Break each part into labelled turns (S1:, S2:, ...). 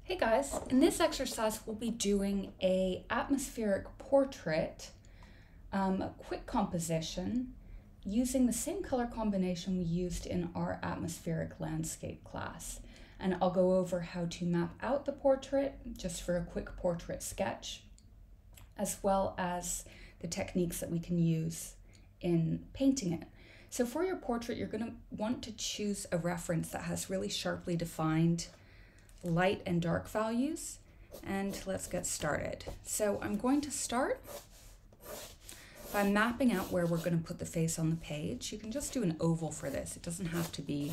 S1: Hey guys, in this exercise we'll be doing a atmospheric portrait, a quick composition using the same color combination we used in our atmospheric landscape class. And I'll go over how to map out the portrait just for a quick portrait sketch, as well as the techniques that we can use in painting it. So for your portrait, you're going to want to choose a reference that has really sharply defined light and dark values, and let's get started. So I'm going to start by mapping out where we're going to put the face on the page. You can just do an oval for this. It doesn't have to be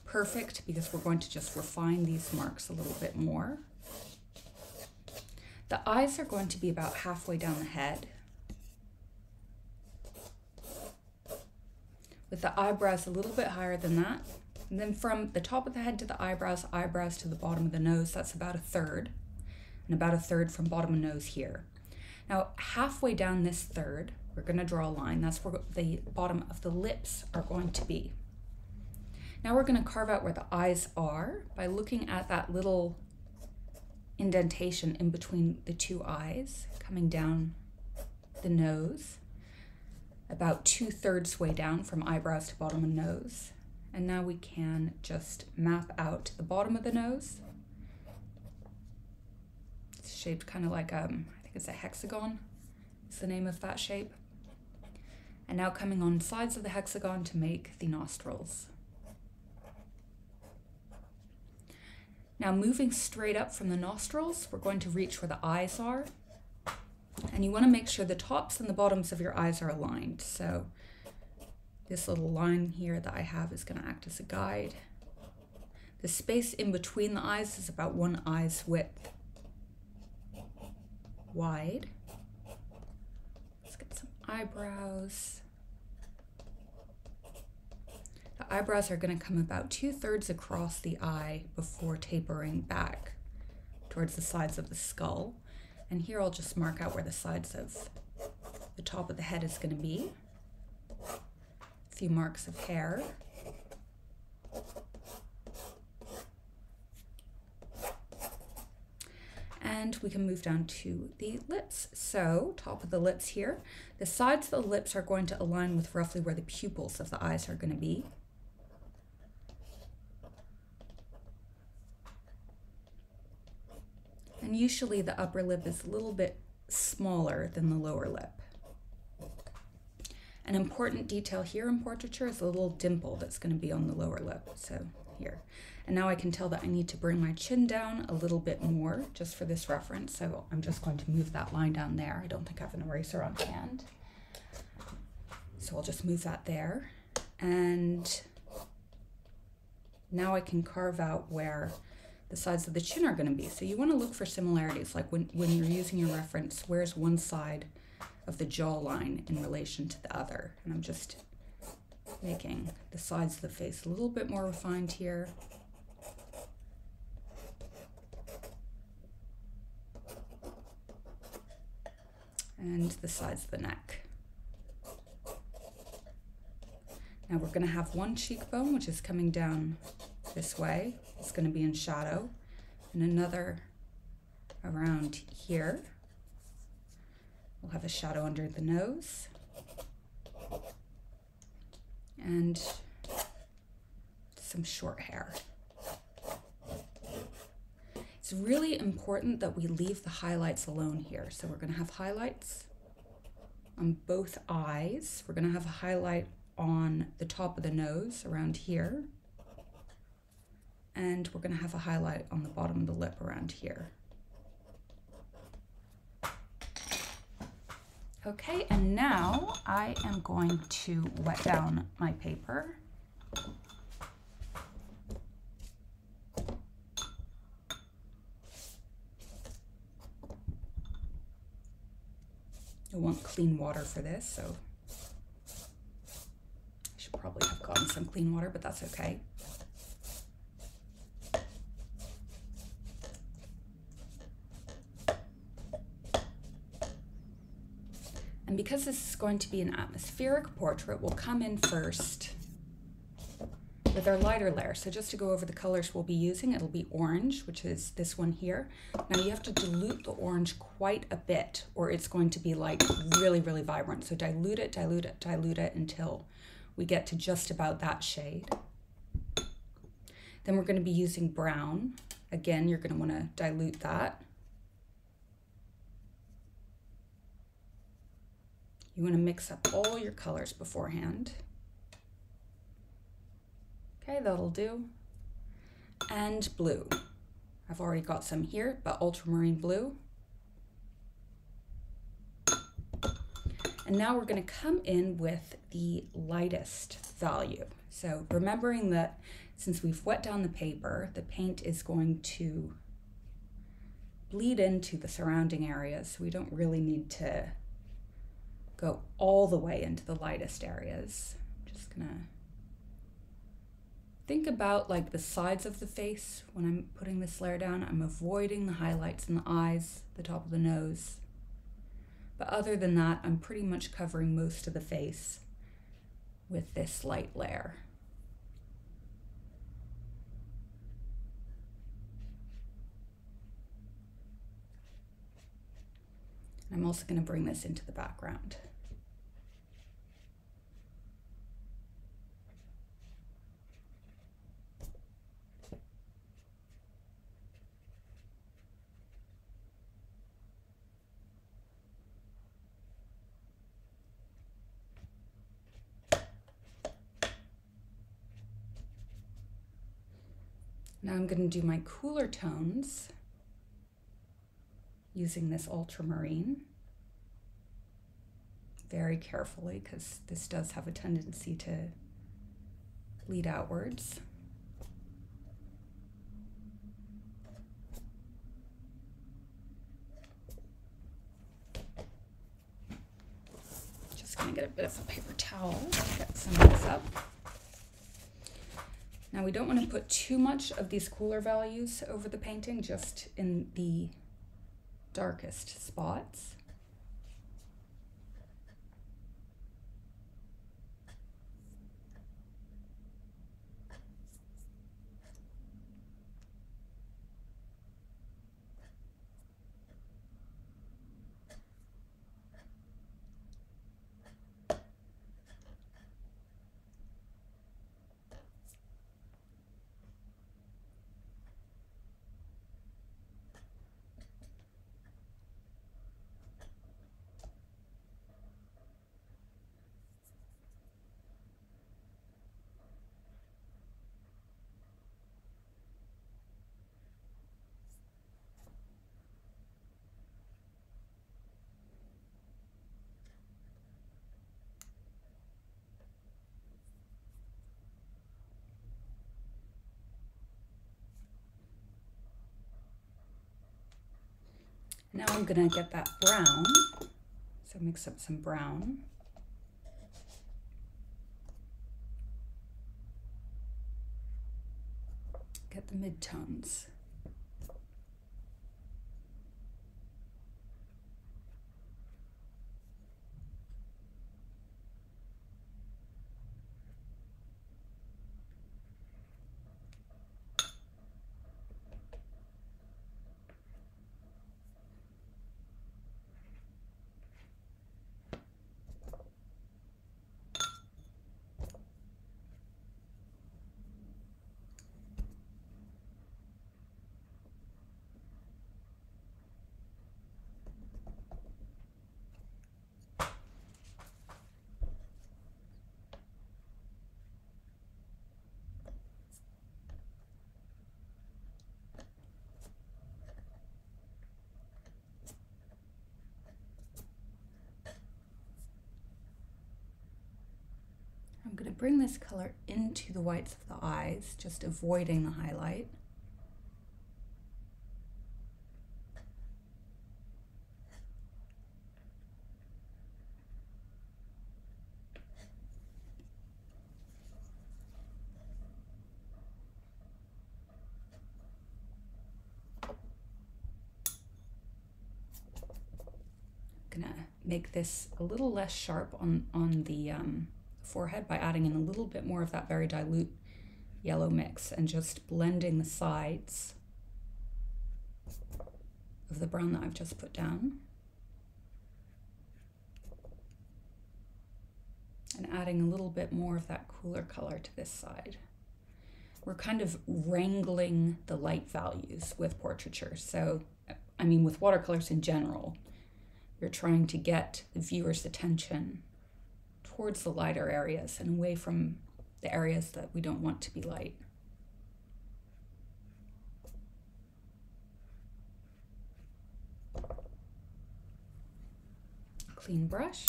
S1: perfect because we're going to just refine these marks a little bit more. The eyes are going to be about halfway down the head, with the eyebrows a little bit higher than that. And then from the top of the head to the eyebrows, eyebrows to the bottom of the nose, that's about a third. And about a third from bottom of nose here. Now, halfway down this third, we're going to draw a line. That's where the bottom of the lips are going to be. Now we're going to carve out where the eyes are by looking at that little indentation in between the two eyes, coming down the nose, about 2/3 way down from eyebrows to bottom of nose. And now we can just map out the bottom of the nose. It's shaped kind of like, I think it's a hexagon, is the name of that shape. And now coming on sides of the hexagon to make the nostrils. Now moving straight up from the nostrils, we're going to reach where the eyes are. And you want to make sure the tops and the bottoms of your eyes are aligned. So this little line here that I have is going to act as a guide. The space in between the eyes is about one eye's width wide. Let's get some eyebrows. The eyebrows are going to come about 2/3 across the eye before tapering back towards the sides of the skull. And here I'll just mark out where the sides of the top of the head is going to be. A few marks of hair. And we can move down to the lips. So, top of the lips here. The sides of the lips are going to align with roughly where the pupils of the eyes are going to be. And usually the upper lip is a little bit smaller than the lower lip. An important detail here in portraiture is a little dimple that's going to be on the lower lip, so here. And now I can tell that I need to bring my chin down a little bit more just for this reference, so I'm just going to move that line down there. I don't think I have an eraser on hand. So I'll just move that there. And now I can carve out where the sides of the chin are going to be. So you want to look for similarities, like when you're using your reference, where's one side of the jawline in relation to the other. And I'm just making the sides of the face a little bit more refined here. And the sides of the neck. Now we're going to have one cheekbone, which is coming down this way. It's going to be in shadow. And another around here. We'll have a shadow under the nose. And some short hair. It's really important that we leave the highlights alone here. So we're going to have highlights on both eyes. We're going to have a highlight on the top of the nose around here. And we're going to have a highlight on the bottom of the lip around here. Okay, and now I am going to wet down my paper. I want clean water for this, so I should probably have gotten some clean water, but that's okay. And because this is going to be an atmospheric portrait, we'll come in first with our lighter layer. So just to go over the colors we'll be using, it'll be orange, which is this one here. Now you have to dilute the orange quite a bit or it's going to be like really, really vibrant. So dilute it, dilute it, dilute it until we get to just about that shade. Then we're going to be using brown. Again, you're going to want to dilute that. You want to mix up all your colors beforehand. Okay, that'll do. And blue. I've already got some here, but ultramarine blue. And now we're going to come in with the lightest value. So remembering that since we've wet down the paper, the paint is going to bleed into the surrounding areas. So we don't really need to go all the way into the lightest areas. Just gonna think about like the sides of the face when I'm putting this layer down. I'm avoiding the highlights in the eyes, the top of the nose. But other than that, I'm pretty much covering most of the face with this light layer. I'm also going to bring this into the background. Now I'm going to do my cooler tones using this ultramarine very carefully because this does have a tendency to bleed outwards. Just going to get a bit of a paper towel to get some of this up. Now we don't want to put too much of these cooler values over the painting, just in the darkest spots. Now I'm gonna get that brown, so mix up some brown. Get the midtones. I'm going to bring this color into the whites of the eyes, just avoiding the highlight. I'm going to make this a little less sharp on the forehead by adding in a little bit more of that very dilute yellow mix and just blending the sides of the brown that I've just put down. And adding a little bit more of that cooler color to this side. We're kind of wrangling the light values with portraiture. So, I mean, with watercolors in general, you're trying to get the viewer's attention towards the lighter areas and away from the areas that we don't want to be light. Clean brush.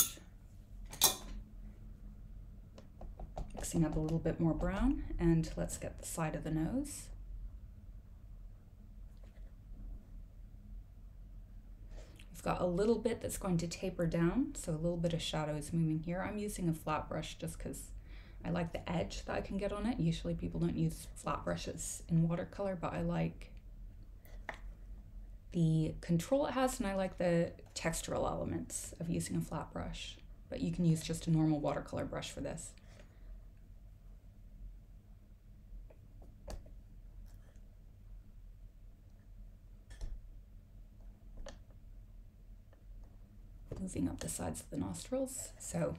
S1: Mixing up a little bit more brown, and let's get the side of the nose. We've got a little bit that's going to taper down, so a little bit of shadow is moving here. I'm using a flat brush just because I like the edge that I can get on it. Usually people don't use flat brushes in watercolor, but I like the control it has, and I like the textural elements of using a flat brush. But you can use just a normal watercolor brush for this. Moving up the sides of the nostrils. So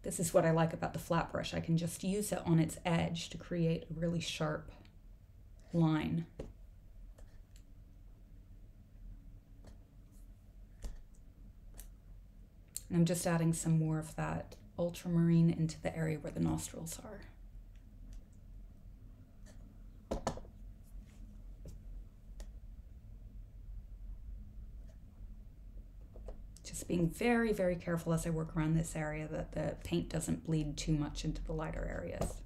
S1: this is what I like about the flat brush. I can just use it on its edge to create a really sharp line. And I'm just adding some more of that ultramarine into the area where the nostrils are. Just being very, very careful as I work around this area that the paint doesn't bleed too much into the lighter areas.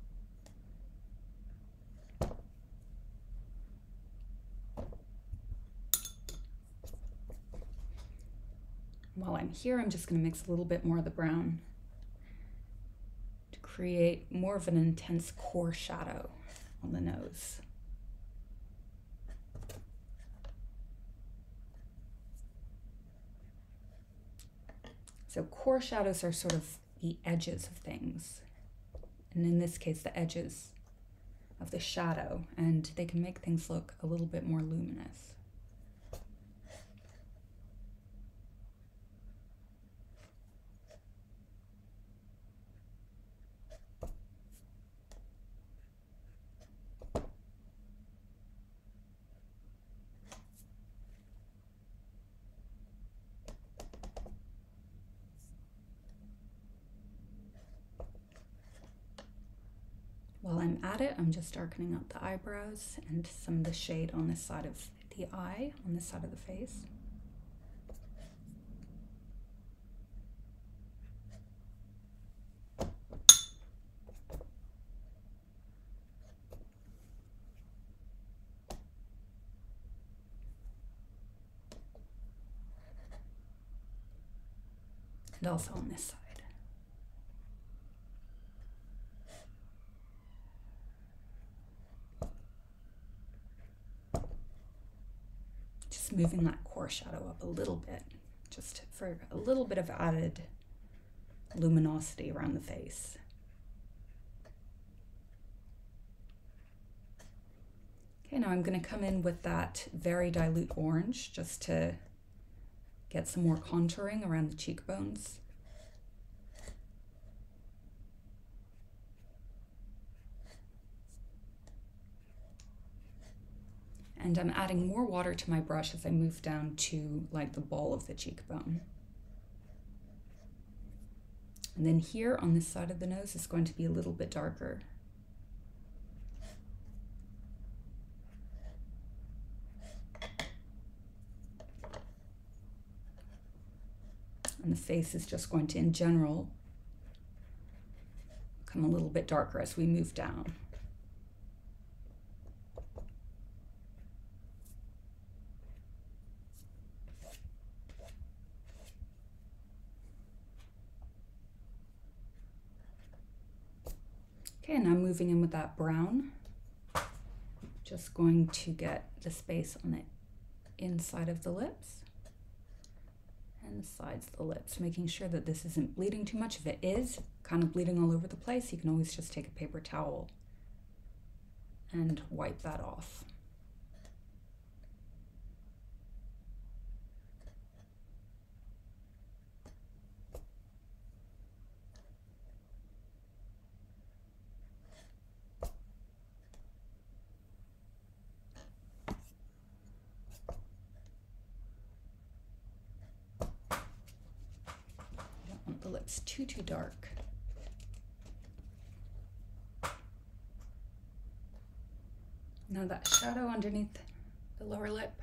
S1: While I'm here, I'm just going to mix a little bit more of the brown to create more of an intense core shadow on the nose. So core shadows are sort of the edges of things, and in this case the edges of the shadow, and they can make things look a little bit more luminous. While I'm at it, I'm just darkening up the eyebrows and some of the shade on this side of the eye, on this side of the face. And also on this side. Moving that core shadow up a little bit, just for a little bit of added luminosity around the face. Okay, now I'm going to come in with that very dilute orange just to get some more contouring around the cheekbones. And I'm adding more water to my brush as I move down to like the ball of the cheekbone. And then here on this side of the nose is going to be a little bit darker. And the face is just going to, in general, come a little bit darker as we move down. Okay, and I'm moving in with that brown. Just going to get the space on the inside of the lips and the sides of the lips, making sure that this isn't bleeding too much. If it is kind of bleeding all over the place, you can always just take a paper towel and wipe that off. The lips too dark. Now that shadow underneath the lower lip.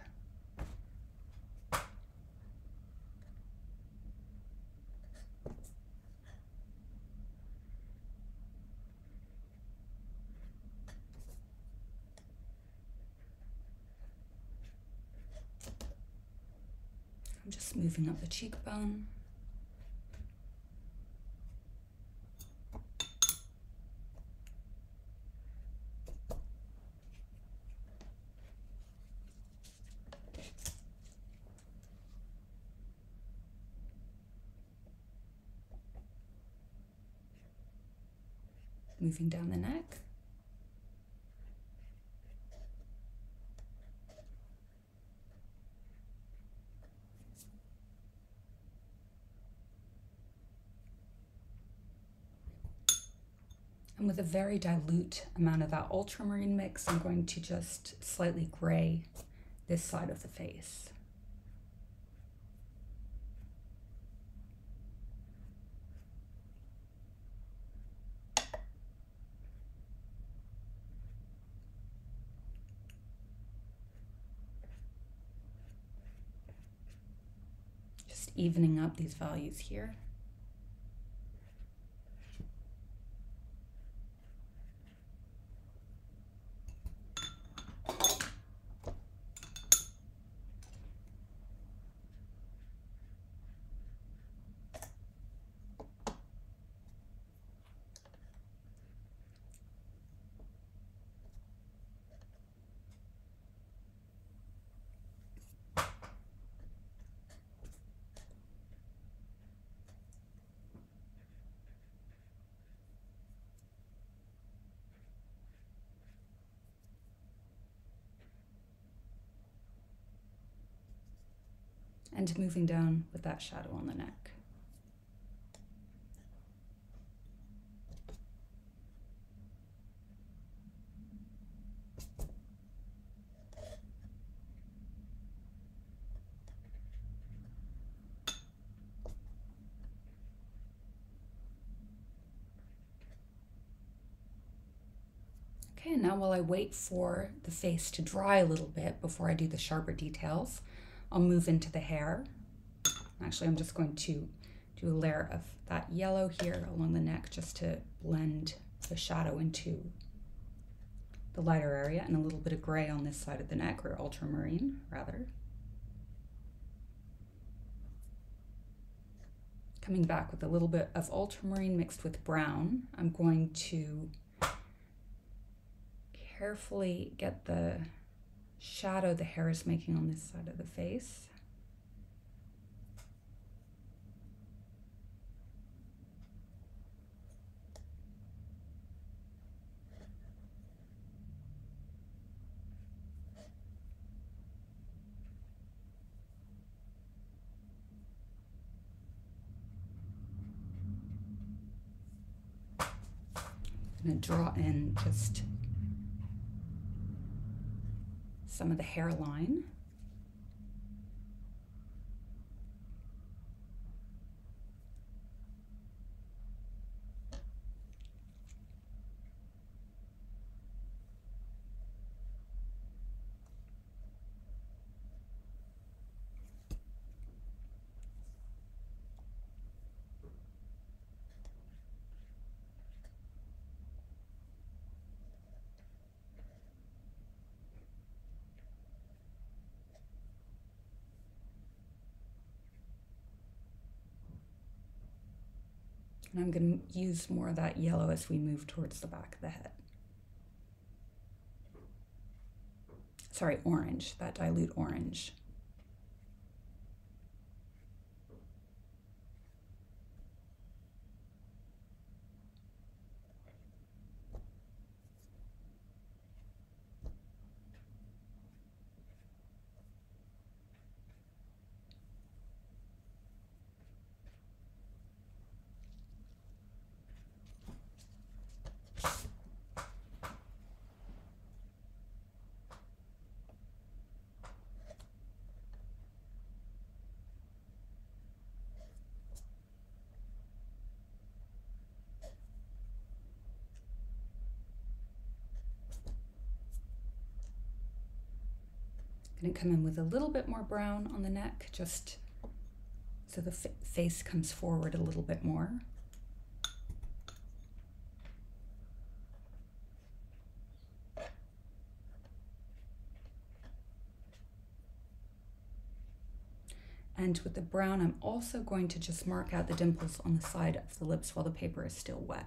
S1: I'm just moving up the cheekbone. Moving down the neck. And with a very dilute amount of that ultramarine mix, I'm going to just slightly gray this side of the face. Just evening up these values here. And moving down with that shadow on the neck. Okay, and now while I wait for the face to dry a little bit before I do the sharper details, I'll move into the hair. Actually, I'm just going to do a layer of that yellow here along the neck just to blend the shadow into the lighter area, and a little bit of gray on this side of the neck, or ultramarine rather. Coming back with a little bit of ultramarine mixed with brown, I'm going to carefully get the shadow the hair is making on this side of the face. I'm going to draw in just some of the hairline. And I'm going to use more of that yellow as we move towards the back of the head. Sorry, orange, that dilute orange. I'm going to come in with a little bit more brown on the neck, just so the face comes forward a little bit more. And with the brown, I'm also going to just mark out the dimples on the side of the lips while the paper is still wet.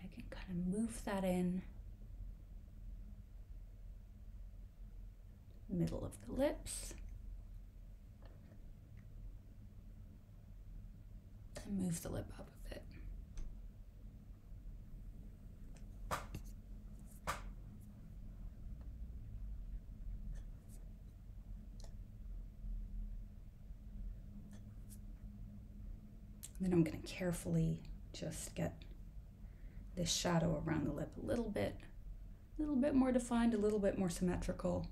S1: I can kind of move that in middle of the lips and move the lip up a bit. Then I'm going to carefully just get this shadow around the lip a little bit more defined, a little bit more symmetrical.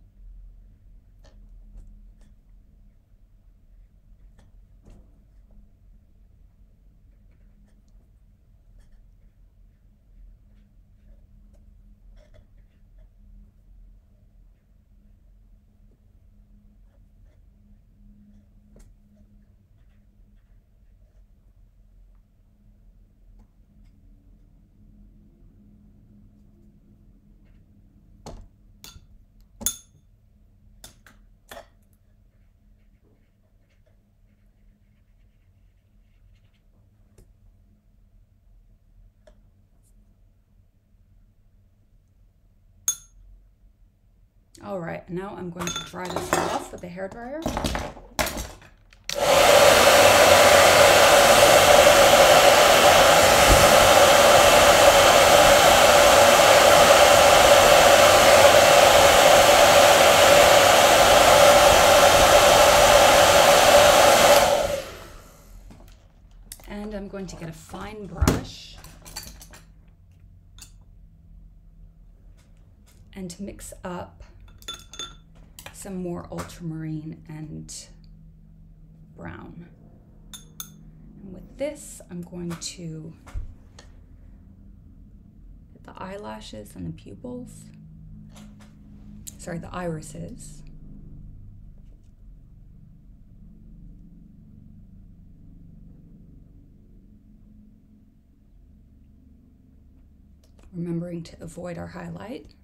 S1: All right, now I'm going to dry this off with the hairdryer. And I'm going to get a fine brush and mix up some more ultramarine and brown. And with this, I'm going to hit the eyelashes and the pupils. Sorry, the irises. Remembering to avoid our highlight.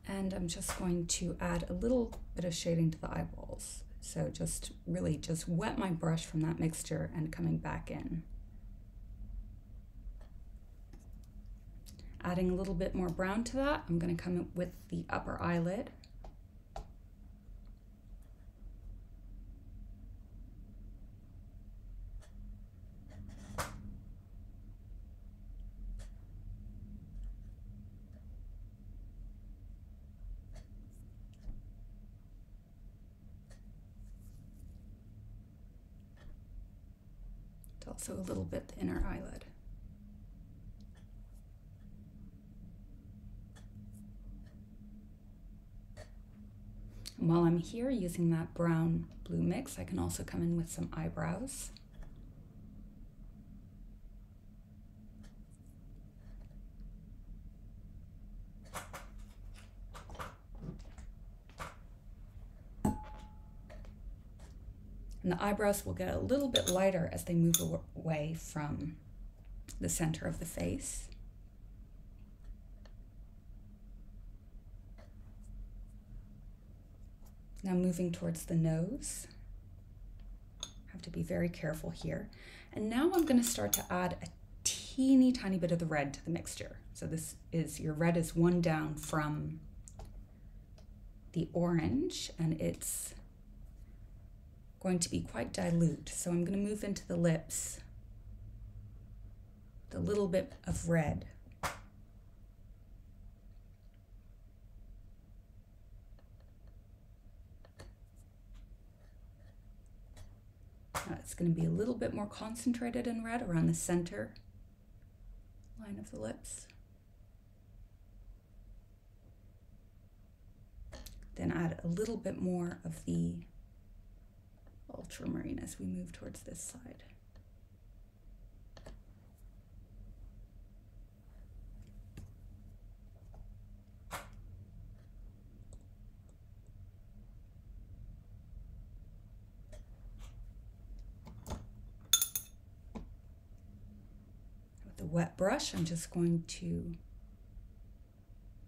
S1: And I'm just going to add a little bit of shading to the eyeballs. So just really just wet my brush from that mixture and coming back in. Adding a little bit more brown to that, I'm going to come in with the upper eyelid. Also a little bit the inner eyelid. And while I'm here using that brown blue mix, I can also come in with some eyebrows. And the eyebrows will get a little bit lighter as they move away from the center of the face. Now moving towards the nose. Have to be very careful here. And now I'm going to start to add a teeny tiny bit of the red to the mixture. So this is, your red is one down from the orange, and it's going to be quite dilute. So I'm going to move into the lips with a little bit of red. Now it's going to be a little bit more concentrated in red around the center line of the lips. Then add a little bit more of the ultramarine as we move towards this side. With the wet brush, I'm just going to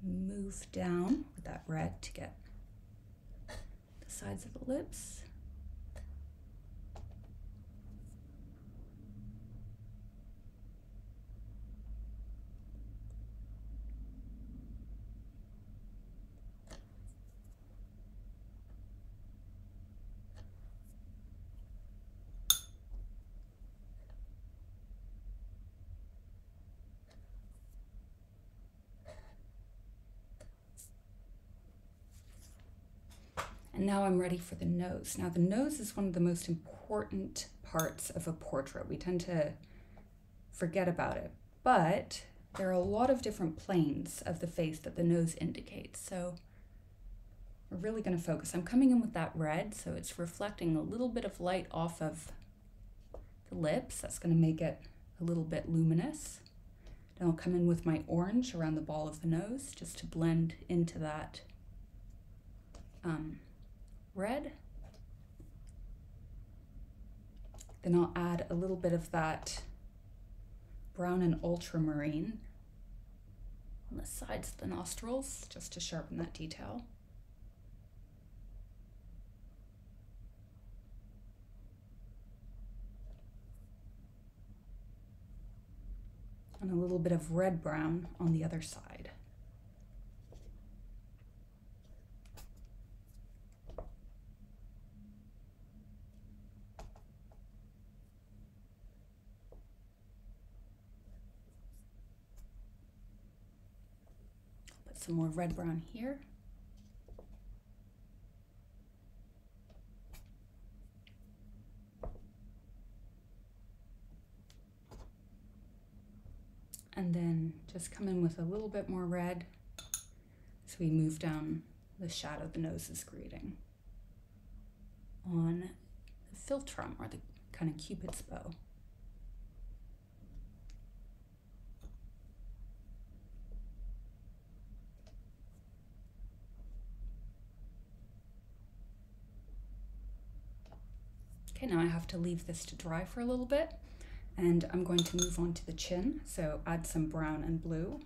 S1: move down with that red to get the sides of the lips. And now I'm ready for the nose. Now the nose is one of the most important parts of a portrait. We tend to forget about it, but there are a lot of different planes of the face that the nose indicates. So we're really going to focus. I'm coming in with that red, so it's reflecting a little bit of light off of the lips. That's going to make it a little bit luminous. Then I'll come in with my orange around the ball of the nose just to blend into that red. Then I'll add a little bit of that brown and ultramarine on the sides of the nostrils just to sharpen that detail. And a little bit of red brown on the other side. Some more red brown here. And then just come in with a little bit more red as we move down the shadow the nose is creating on the philtrum, or the kind of Cupid's bow. Okay, now I have to leave this to dry for a little bit, and I'm going to move on to the chin. So add some brown and blue.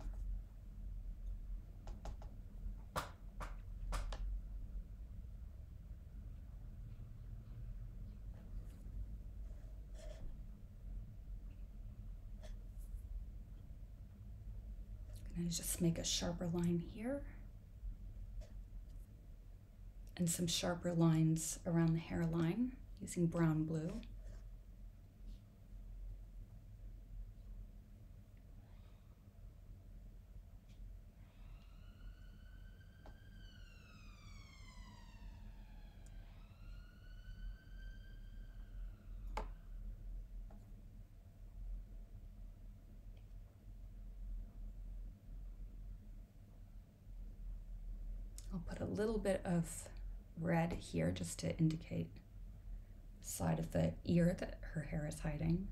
S1: And just make a sharper line here, and some sharper lines around the hairline using brown blue. I'll put a little bit of red here just to indicate the side of the ear that her hair is hiding.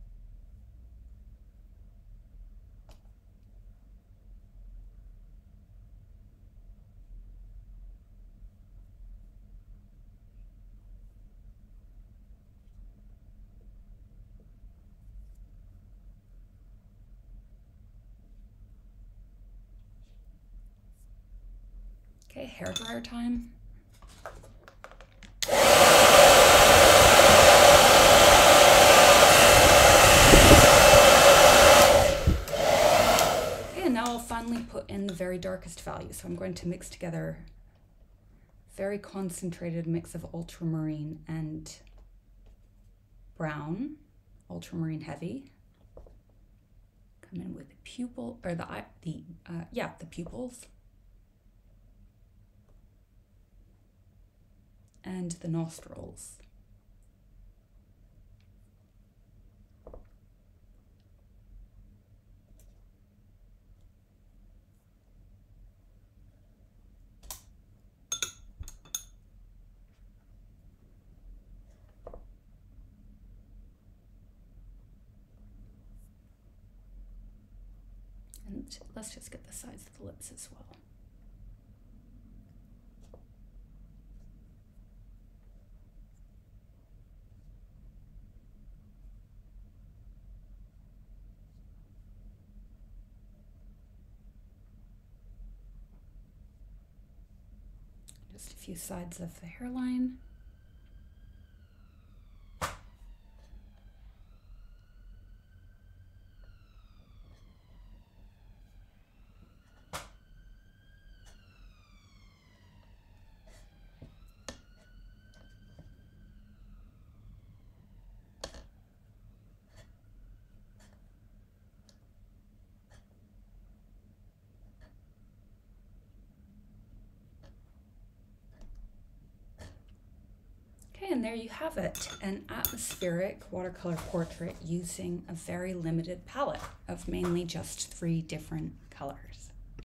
S1: Okay, hairdryer time. Okay, and now I'll finally put in the very darkest value. So I'm going to mix together very concentrated mix of ultramarine and brown, ultramarine heavy. Come in with the pupil, or the pupils. And the nostrils. And let's just get the sides of the lips as well. Just a few sides of the hairline. And there you have it, an atmospheric watercolor portrait using a very limited palette of mainly just 3 different colors.